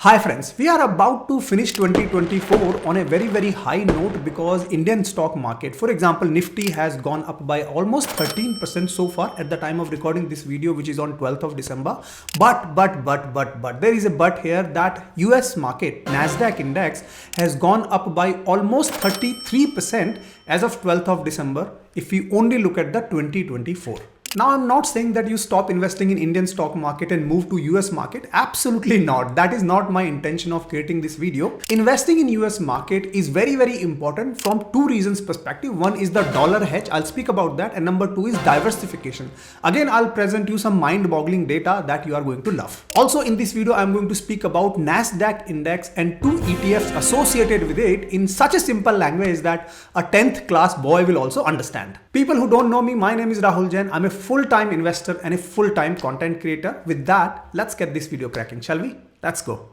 Hi friends, we are about to finish 2024 on a very high note because Indian stock market, for example, Nifty has gone up by almost 13% so far at the time of recording this video, which is on 12th of December. But there is a but here that US market, Nasdaq index has gone up by almost 33% as of 12th of December if we only look at the 2024. Now, I'm not saying that you stop investing in Indian stock market and move to US market. Absolutely not. That is not my intention of creating this video. Investing in US market is very important from two reasons perspective. One is the dollar hedge. I'll speak about that. And number two is diversification. Again, I'll present you some mind-boggling data that you are going to love. Also, in this video, I'm going to speak about Nasdaq index and two ETFs associated with it in such a simple language that a 10th class boy will also understand. People who don't know me, my name is Rahul Jain. I'm a full-time investor and a full-time content creator. With that, let's get this video cracking, shall we? Let's go.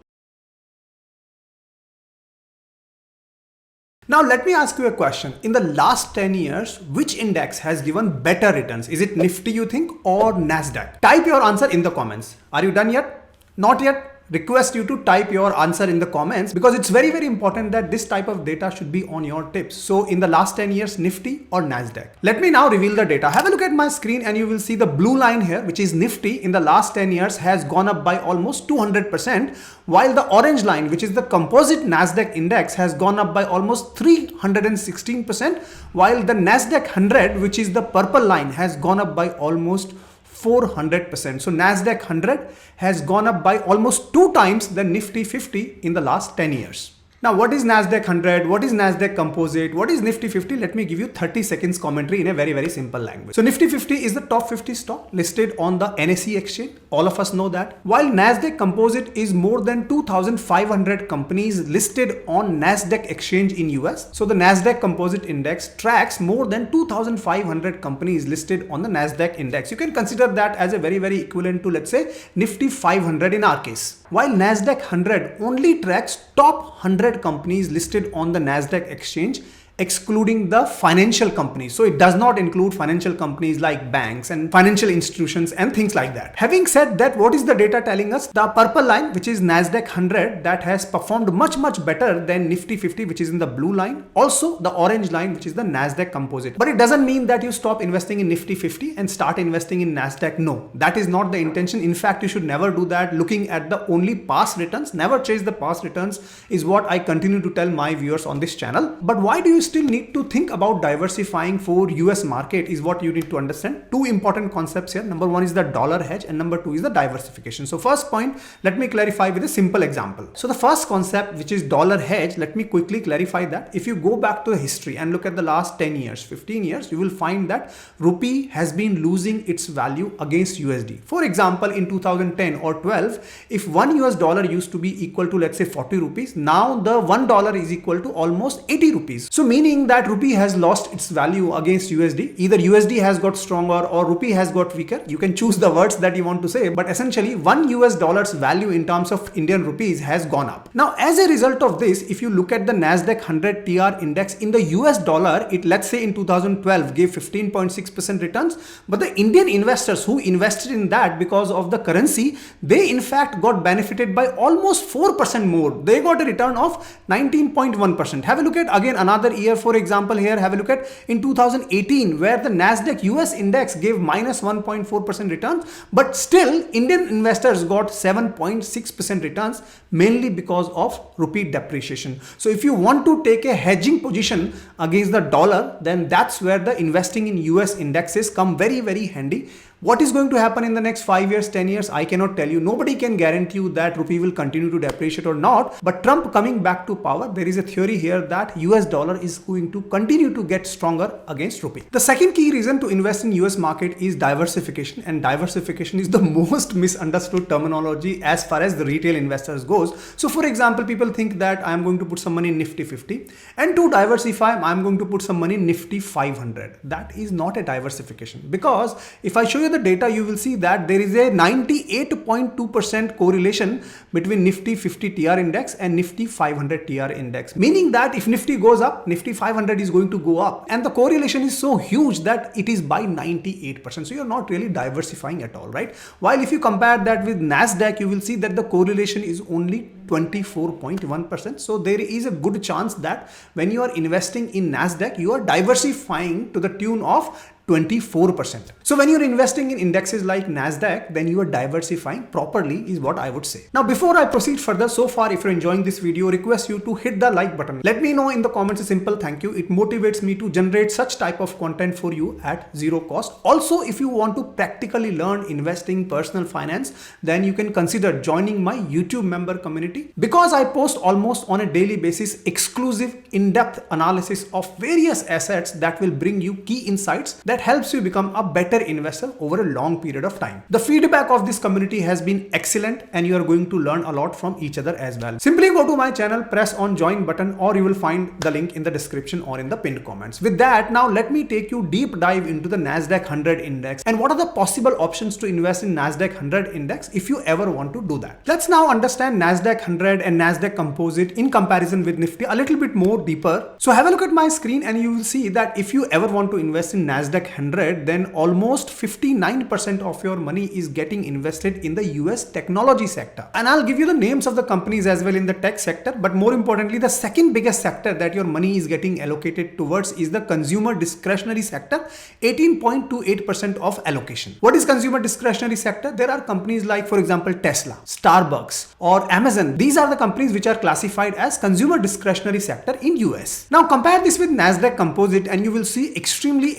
Now, let me ask you a question. In the last 10 years, which index has given better returns? Is it Nifty, you think, or Nasdaq? Type your answer in the comments. Are you done yet? Not yet? Request you to type your answer in the comments because it's very important that this type of data should be on your tips. So in the last 10 years, Nifty or Nasdaq? Let me now reveal the data. Have a look at my screen and you will see the blue line here, which is Nifty in the last 10 years has gone up by almost 200%, while the orange line, which is the composite Nasdaq index, has gone up by almost 316%, while the Nasdaq 100, which is the purple line, has gone up by almost 400%. So Nasdaq 100 has gone up by almost 2 times the Nifty 50 in the last 10 years. Now, what is Nasdaq 100? What is Nasdaq Composite? What is Nifty 50? Let me give you 30 seconds commentary in a very simple language. So Nifty 50 is the top 50 stock listed on the NSE exchange. All of us know that. While Nasdaq Composite is more than 2,500 companies listed on Nasdaq exchange in US. So the Nasdaq Composite index tracks more than 2,500 companies listed on the Nasdaq index. You can consider that as a very equivalent to, let's say, Nifty 500 in our case. While Nasdaq 100 only tracks top 100 companies listed on the Nasdaq exchange, excluding the financial companies. So it does not include financial companies like banks and financial institutions and things like that. Having said that, what is the data telling us? The purple line, which is Nasdaq 100, that has performed much better than Nifty 50, which is in the blue line. Also the orange line, which is the Nasdaq Composite. But it doesn't mean that you stop investing in Nifty 50 and start investing in Nasdaq. No, that is not the intention. In fact, you should never do that. Looking at the only past returns, never chase the past returns, is what I continue to tell my viewers on this channel. But why do you still need to think about diversifying for US market is what you need to understand. Two important concepts here. Number one is the dollar hedge and number two is the diversification. So first point, let me clarify with a simple example. So the first concept, which is dollar hedge, let me quickly clarify that. If you go back to the history and look at the last 10 years, 15 years, you will find that rupee has been losing its value against USD. For example, in 2010 or 12, if $1 used to be equal to, let's say, 40 rupees, now the $1 is equal to almost 80 rupees. So meaning that rupee has lost its value against USD. Either USD has got stronger or rupee has got weaker. You can choose the words that you want to say, but essentially $1 value in terms of Indian rupees has gone up. Now, as a result of this, if you look at the Nasdaq 100 TR index in the US dollar, it, let's say in 2012 gave 15.6% returns, but the Indian investors who invested in that because of the currency, they in fact got benefited by almost 4% more. They got a return of 19.1%. Have a look at again another year. For example, here have a look at in 2018 where the Nasdaq US index gave minus 1.4% returns, but still Indian investors got 7.6% returns, mainly because of rupee depreciation. So if you want to take a hedging position against the dollar, then that's where the investing in US indexes come very handy. What is going to happen in the next 5 years, 10 years? I cannot tell you. Nobody can guarantee you that rupee will continue to depreciate or not. But Trump coming back to power, there is a theory here that US dollar is going to continue to get stronger against rupee. The second key reason to invest in US market is diversification, and diversification is the most misunderstood terminology as far as the retail investors goes. So for example, people think that I am going to put some money in Nifty 50 and to diversify, I am going to put some money in Nifty 500. That is not a diversification, because if I show you the data, you will see that there is a 98.2% correlation between Nifty 50 TR index and Nifty 500 TR index. Meaning that if Nifty goes up, Nifty 500 is going to go up. And the correlation is so huge that it is by 98%. So you're not really diversifying at all, right? While if you compare that with NASDAQ, you will see that the correlation is only 24.1%. So there is a good chance that when you are investing in NASDAQ, you are diversifying to the tune of 24%. So when you're investing in indexes like NASDAQ, then you are diversifying properly is what I would say. Now, before I proceed further, so far, if you're enjoying this video, request you to hit the like button. Let me know in the comments a simple thank you. It motivates me to generate such type of content for you at zero cost. Also, if you want to practically learn investing, personal finance, then you can consider joining my YouTube member community, because I post almost on a daily basis exclusive in-depth analysis of various assets that will bring you key insights that helps you become a better investor over a long period of time. The feedback of this community has been excellent and you are going to learn a lot from each other as well. Simply go to my channel, press on join button, or you will find the link in the description or in the pinned comments. With that, now let me take you deep dive into the NASDAQ 100 index and what are the possible options to invest in NASDAQ 100 index if you ever want to do that. Let's now understand NASDAQ 100 and NASDAQ Composite in comparison with Nifty a little bit more deeper. So have a look at my screen and you will see that if you ever want to invest in NASDAQ 100, then almost 59% of your money is getting invested in the US technology sector. And I'll give you the names of the companies as well in the tech sector, but more importantly, the second biggest sector that your money is getting allocated towards is the consumer discretionary sector, 18.28% of allocation. What is consumer discretionary sector? There are companies like, for example, Tesla, Starbucks, or Amazon. These are the companies which are classified as consumer discretionary sector in US. Now compare this with NASDAQ Composite and you will see extremely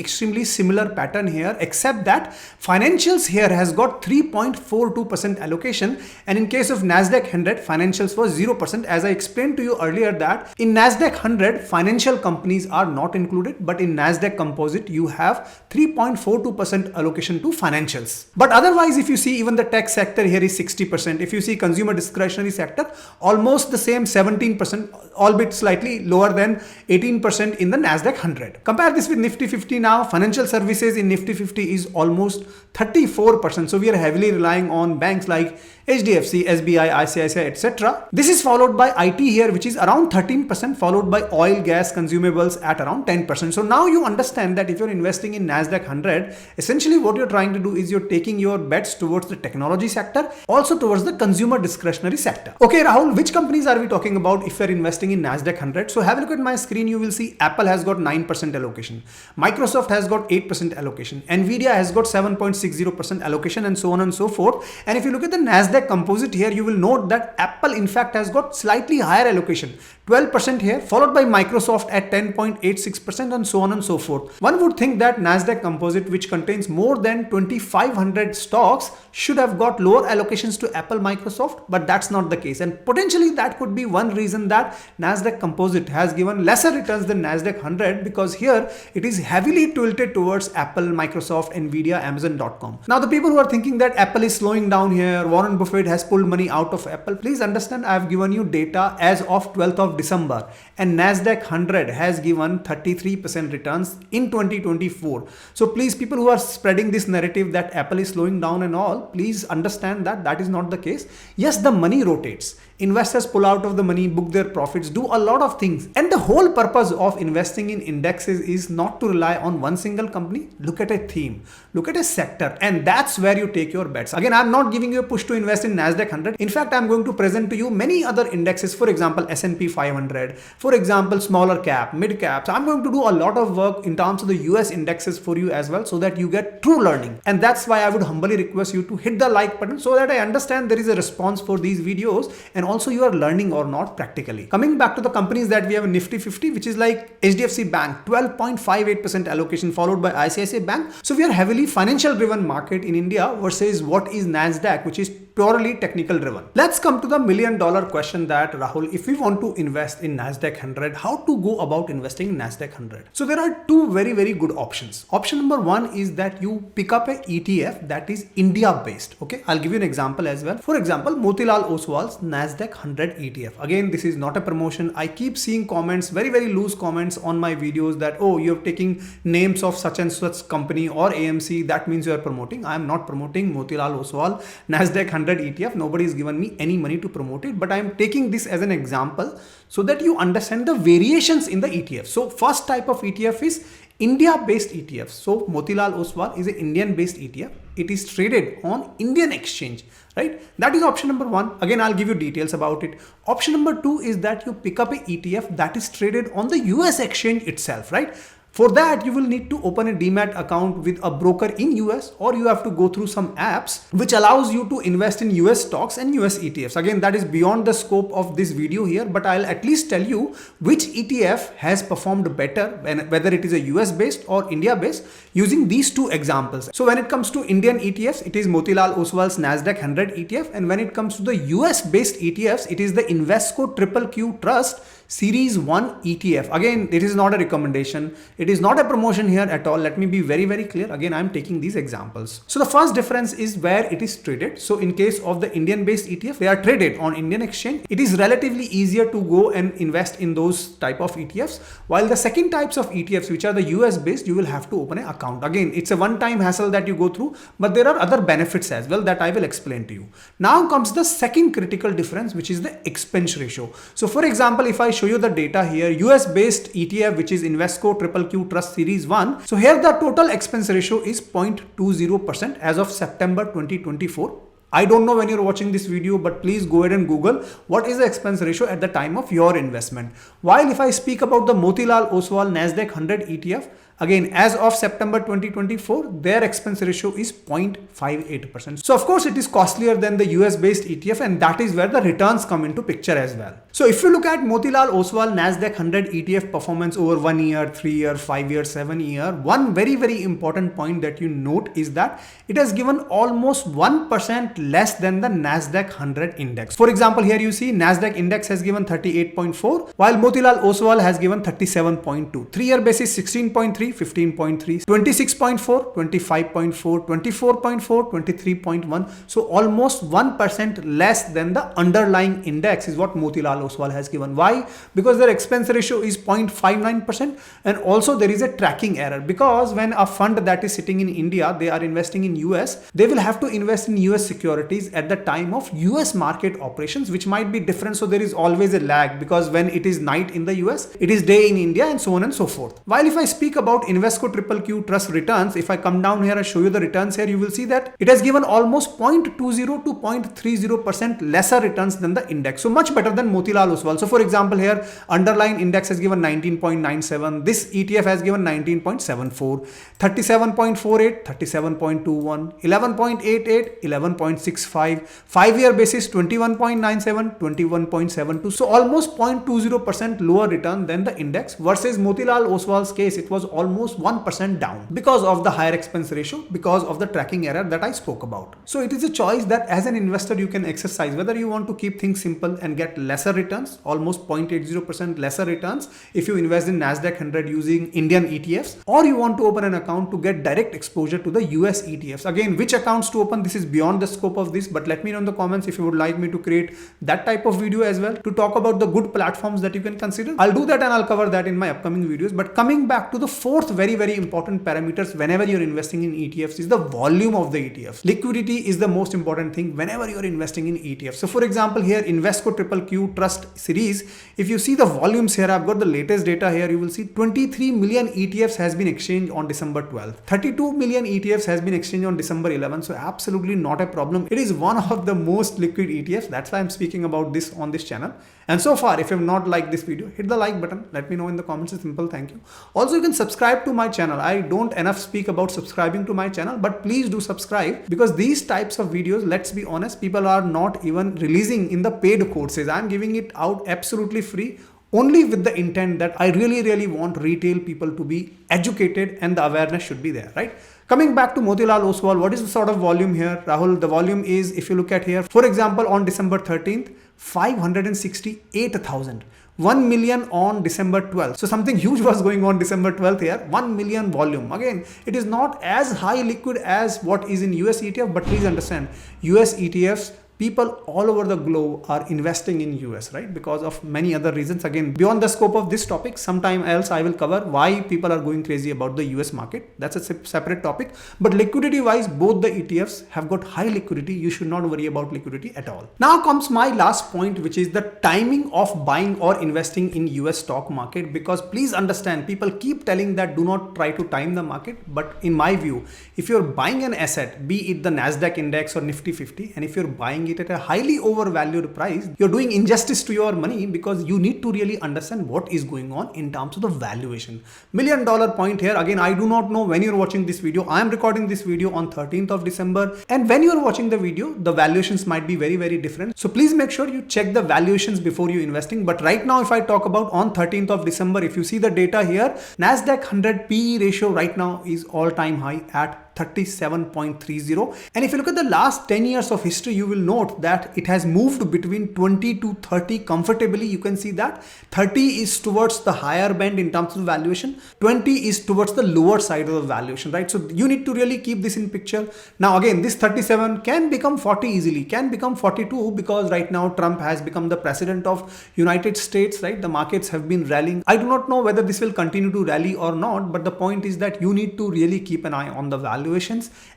similar pattern here, except that financials here has got 3.42% allocation, and in case of NASDAQ 100, financials was 0%. As I explained to you earlier that in NASDAQ 100, financial companies are not included, but in NASDAQ Composite, you have 3.42% allocation to financials. But otherwise, if you see even the tech sector here is 60%. If you see consumer discretionary sector, almost the same 17%, albeit slightly lower than 18% in the NASDAQ 100. Compare this with Nifty 50 now. Financial services in Nifty 50 is almost 34%. So we are heavily relying on banks like HDFC, SBI, ICICI, etc. This is followed by IT here, which is around 13%, followed by oil, gas, consumables at around 10%. So now you understand that if you're investing in NASDAQ 100, essentially what you're trying to do is you're taking your bets towards the technology sector, also towards the consumer discretionary sector. Okay, Rahul, which companies are we talking about if you're investing in NASDAQ 100? So have a look at my screen. You will see Apple has got 9% allocation. Microsoft has got 8% allocation. Nvidia has got 7.60% allocation, and so on and so forth. And if you look at the NASDAQ Composite here, you will note that Apple in fact has got slightly higher allocation, 12% here, followed by Microsoft at 10.86%, and so on and so forth. One would think that NASDAQ Composite, which contains more than 2,500 stocks, should have got lower allocations to Apple, Microsoft, but that's not the case. And potentially that could be one reason that NASDAQ Composite has given lesser returns than NASDAQ 100, because here it is heavily tilted towards Apple, Microsoft, Nvidia, Amazon.com. Now the people who are thinking that Apple is slowing down here, Warren Buffett has pulled money out of Apple, please understand I have given you data as of 12th of December, and NASDAQ 100 has given 33% returns in 2024. So please, people who are spreading this narrative that Apple is slowing down and all, please understand that that is not the case. Yes, the money rotates. Investors pull out of the money, book their profits, do a lot of things. And the whole purpose of investing in indexes is not to rely on one single company. Look at a theme, look at a sector, and that's where you take your bets. Again, I'm not giving you a push to invest in NASDAQ 100. In fact, I'm going to present to you many other indexes, for example, S&P 500, for example, smaller cap, mid caps. I'm going to do a lot of work in terms of the US indexes for you as well, so that you get true learning. And that's why I would humbly request you to hit the like button, so that I understand there is a response for these videos, and also you are learning or not practically. Coming back to the companies that we have in Nifty 50, which is like HDFC Bank, 12.58% allocation, followed by ICICI Bank. So we are heavily financial driven market in India versus what is NASDAQ, which is purely technical driven. Let's come to the $1,000,000 question that, Rahul, if we want to invest in Nasdaq 100, how to go about investing in Nasdaq 100? So there are two very good options. Option number one is that you pick up a ETF that is India based. Okay, I'll give you an example as well. For example, Motilal Oswal's Nasdaq 100 ETF. Again, this is not a promotion. I keep seeing comments, very loose comments on my videos that, oh, you're taking names of such and such company or AMC, that means you are promoting. I am not promoting Motilal Oswal Nasdaq 100 ETF. Nobody has given me any money to promote it, but I am taking this as an example so that you understand the variations in the ETF. So first type of ETF is India based ETF. So Motilal Oswal is an Indian based ETF. It is traded on Indian exchange, right? That is option number one. Again, I'll give you details about it. Option number two is that you pick up a ETF that is traded on the US exchange itself, right? For that, you will need to open a demat account with a broker in US, or you have to go through some apps which allows you to invest in US stocks and US ETFs. Again, that is beyond the scope of this video here, but I'll at least tell you which ETF has performed better, whether it is a US based or India based, using these two examples. So when it comes to Indian ETFs, it is Motilal Oswal's Nasdaq 100 ETF. And when it comes to the US based ETFs, it is the Invesco QQQ Trust Series 1 ETF. Again, it is not a recommendation. It is not a promotion here at all. Let me be very clear. Again, I'm taking these examples. So the first difference is where it is traded. So in case of the Indian based ETF, they are traded on Indian exchange. It is relatively easier to go and invest in those type of ETFs. While the second types of ETFs, which are the US based, you will have to open an account. Again, it's a one-time hassle that you go through, but there are other benefits as well that I will explain to you. Now comes the second critical difference, which is the expense ratio. So for example, if I show you the data here, US based ETF, which is Invesco QQQ Trust Series 1. So here the total expense ratio is 0.20% as of September 2024. I don't know when you're watching this video, but please go ahead and Google what is the expense ratio at the time of your investment. While if I speak about the Motilal Oswal Nasdaq 100 ETF, again, as of September 2024, their expense ratio is 0.58%. So of course, it is costlier than the US based ETF, and that is where the returns come into picture as well. So if you look at Motilal Oswal Nasdaq 100 ETF performance over 1 year, 3 year, 5 year, 7 year, one very important point that you note is that it has given almost 1% less than the Nasdaq 100 index. For example, here you see Nasdaq index has given 38.4, while Motilal Oswal has given 37.2. 3 year basis 16.3, 15.3, 26.4, 25.4, 24.4, 23.1. So almost 1% less than the underlying index is what Motilal Oswal has given. Why? Because their expense ratio is 0.59%, and also there is a tracking error, because when a fund that is sitting in India, they are investing in US, they will have to invest in US securities at the time of US market operations, which might be different. So there is always a lag, because when it is night in the US, it is day in India, and so on and so forth. While if I speak about Invesco QQQ Trust returns, if I come down here and show you the returns here, you will see that it has given almost 0.20 to 0.30% lesser returns than the index. So much better than Motilal Oswal. So for example, here underlying index has given 19.97. This ETF has given 19.74, 37.48, 37.21, 11.88, 11.65, 5 year basis 21.97, 21.72. So almost 0.20% lower return than the index, versus Motilal Oswal's case, it was almost 1% down because of the higher expense ratio, because of the tracking error that I spoke about. So it is a choice that as an investor you can exercise, whether you want to keep things simple and get lesser returns, almost 0.80% lesser returns if you invest in Nasdaq 100 using Indian ETFs, or you want to open an account to get direct exposure to the US ETFs. Again, which accounts to open, this is beyond the scope of this, but let me know in the comments if you would like me to create that type of video as well, to talk about the good platforms that you can consider. I'll do that, and I'll cover that in my upcoming videos. But coming back to the fourth very important parameters whenever you're investing in ETFs is the volume of the ETFs. Liquidity is the most important thing whenever you're investing in ETFs. So for example, here Invesco QQQ Trust Series, if you see the volumes here, I've got the latest data here, you will see 23 million ETFs has been exchanged on December 12th. 32 million ETFs has been exchanged on December 11th. So absolutely not a problem. It is one of the most liquid ETFs. That's why I'm speaking about this on this channel. And so far, if you have not liked this video, hit the like button. Let me know in the comments. It's simple. Thank you. Also, you can subscribe to my channel. I don't enough speak about subscribing to my channel, but please do subscribe, because these types of videos, let's be honest, people are not even releasing in the paid courses. I'm giving it out absolutely free only with the intent that I really want retail people to be educated and the awareness should be there, right? Coming back to Motilal Oswal, what is the sort of volume here? Rahul, the volume is, if you look at here, for example, on December 13th, 568,000. 1 million on December 12th. So something huge was going on December 12th here. 1 million volume. Again, it is not as high liquid as what is in US ETF, but please understand, US ETFs, people all over the globe are investing in US, right? Because of many other reasons. Again, beyond the scope of this topic, sometime else I will cover why people are going crazy about the US market. That's a separate topic. But liquidity wise, both the ETFs have got high liquidity. You should not worry about liquidity at all. Now comes my last point, which is the timing of buying or investing in US stock market. Because please understand, people keep telling that do not try to time the market. But in my view, if you're buying an asset, be it the NASDAQ index or Nifty 50, and if you're buying it at a highly overvalued price, you're doing injustice to your money, because you need to really understand what is going on in terms of the valuation. $1 million point here. Again, I do not know when you're watching this video. I am recording this video on 13th of December, and when you're watching the video, the valuations might be very different. So please make sure you check the valuations before you investing. But right now, if I talk about on 13th of December, if you see the data here, NASDAQ 100 PE ratio right now is all-time high at 37.30. And if you look at the last 10 years of history, you will note that it has moved between 20 to 30 comfortably. You can see that 30 is towards the higher band in terms of valuation, 20 is towards the lower side of the valuation, right? So you need to really keep this in picture. Now again, this 37 can become 40 easily, can become 42, because right now Trump has become the president of United States, right? The markets have been rallying. I do not know whether this will continue to rally or not, but the point is that you need to really keep an eye on the valuations,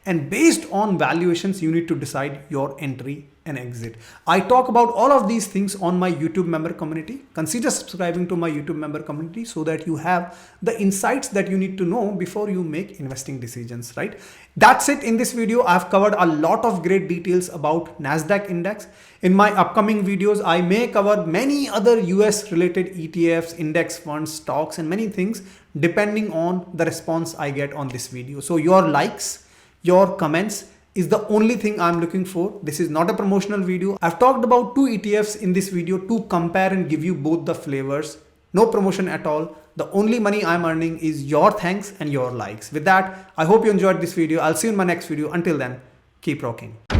and based on valuations you need to decide your entry and exit. I talk about all of these things on my YouTube member community. Consider subscribing to my YouTube member community so that you have the insights that you need to know before you make investing decisions, right? That's it in this video. I've covered a lot of great details about NASDAQ index. In my upcoming videos, I may cover many other US related ETFs, index funds, stocks, and many things depending on the response I get on this video. So your likes, your comments is the only thing I'm looking for. This is not a promotional video. I've talked about 2 ETFs in this video to compare and give you both the flavors. No promotion at all. The only money I'm earning is your thanks and your likes. With that, I hope you enjoyed this video. I'll see you in my next video. Until then, keep rocking.